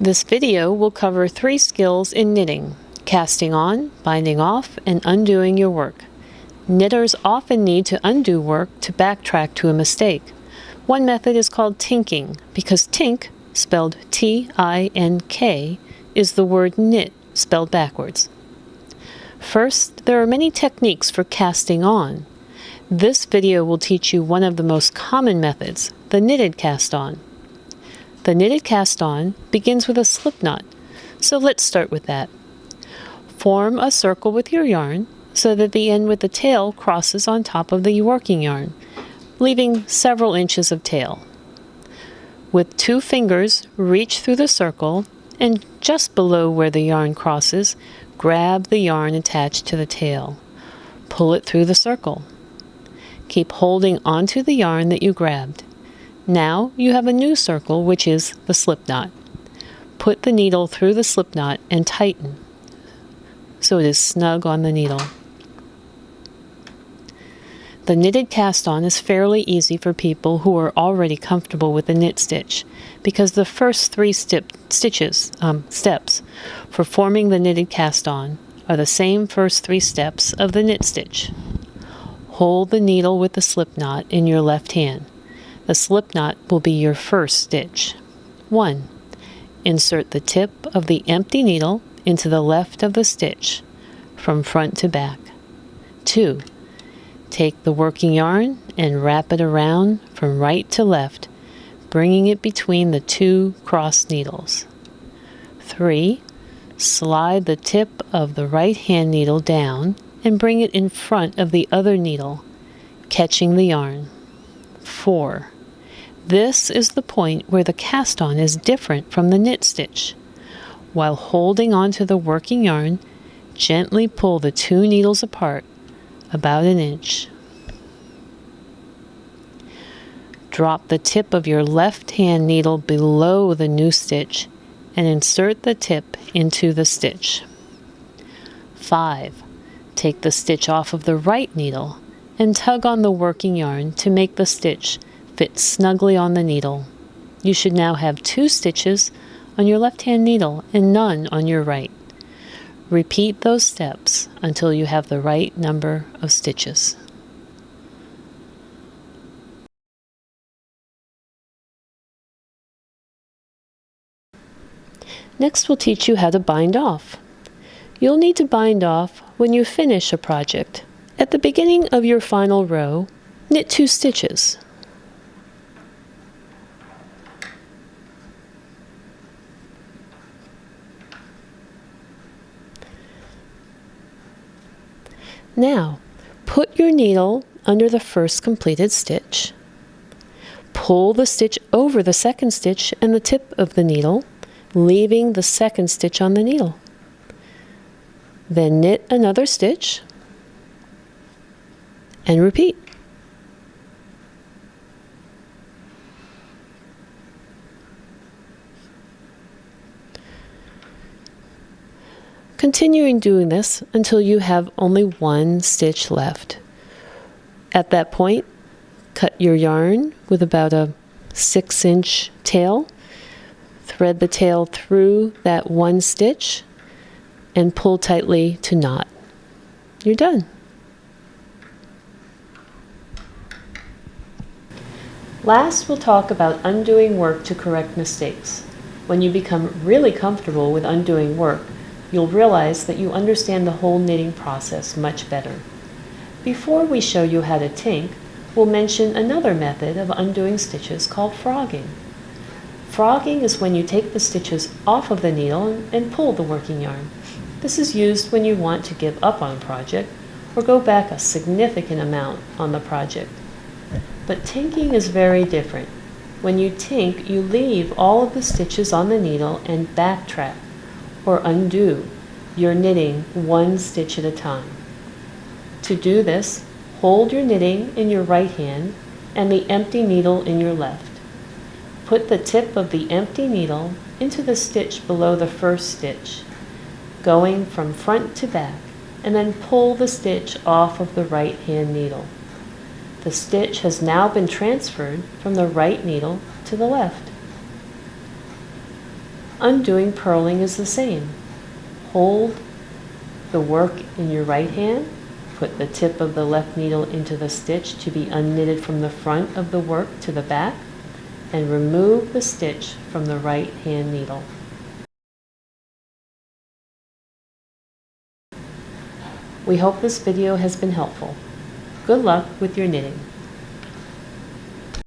This video will cover 3 skills in knitting: casting on, binding off, and undoing your work. Knitters often need to undo work to backtrack to a mistake. One method is called tinking because tink, spelled T-I-N-K, is the word knit spelled backwards. First, there are many techniques for casting on. This video will teach you one of the most common methods, the knitted cast on. The knitted cast on begins with a slip knot, so let's start with that. Form a circle with your yarn so that the end with the tail crosses on top of the working yarn, leaving several inches of tail. With 2 fingers, reach through the circle and just below where the yarn crosses, grab the yarn attached to the tail. Pull it through the circle. Keep holding onto the yarn that you grabbed. Now you have a new circle, which is the slip knot. Put the needle through the slip knot and tighten so it is snug on the needle. The knitted cast on is fairly easy for people who are already comfortable with the knit stitch because the first 3 steps for forming the knitted cast on are the same first 3 steps of the knit stitch. Hold the needle with the slip knot in your left hand. The slip knot will be your first stitch. 1. Insert the tip of the empty needle into the left of the stitch from front to back. 2. Take the working yarn and wrap it around from right to left, bringing it between the 2 crossed needles. 3. Slide the tip of the right hand needle down and bring it in front of the other needle, catching the yarn. 4. This is the point where the cast on is different from the knit stitch. While holding onto the working yarn, gently pull the 2 needles apart about an inch. Drop the tip of your left hand needle below the new stitch and insert the tip into the stitch. 5. Take the stitch off of the right needle and tug on the working yarn to make the stitch fit snugly on the needle. You should now have 2 stitches on your left hand needle and none on your right. Repeat those steps until you have the right number of stitches. Next, we'll teach you how to bind off. You'll need to bind off when you finish a project. At the beginning of your final row, knit 2 stitches. Now, put your needle under the first completed stitch. Pull the stitch over the second stitch and the tip of the needle, leaving the second stitch on the needle. Then knit another stitch and repeat. Continuing doing this until you have only 1 stitch left. At that point, cut your yarn with about a 6-inch tail, thread the tail through that 1 stitch, and pull tightly to knot. You're done. Last, we'll talk about undoing work to correct mistakes. When you become really comfortable with undoing work, you'll realize that you understand the whole knitting process much better. Before we show you how to tink, we'll mention another method of undoing stitches called frogging. Frogging is when you take the stitches off of the needle and pull the working yarn. This is used when you want to give up on a project or go back a significant amount on the project. But tinking is very different. When you tink, you leave all of the stitches on the needle and backtrack or undo. You're knitting 1 stitch at a time. To do this, hold your knitting in your right hand and the empty needle in your left. Put the tip of the empty needle into the stitch below the first stitch, going from front to back, and then pull the stitch off of the right hand needle. The stitch has now been transferred from the right needle to the left. Undoing purling is the same. Hold the work in your right hand, put the tip of the left needle into the stitch to be unknitted from the front of the work to the back, and remove the stitch from the right hand needle. We hope this video has been helpful. Good luck with your knitting.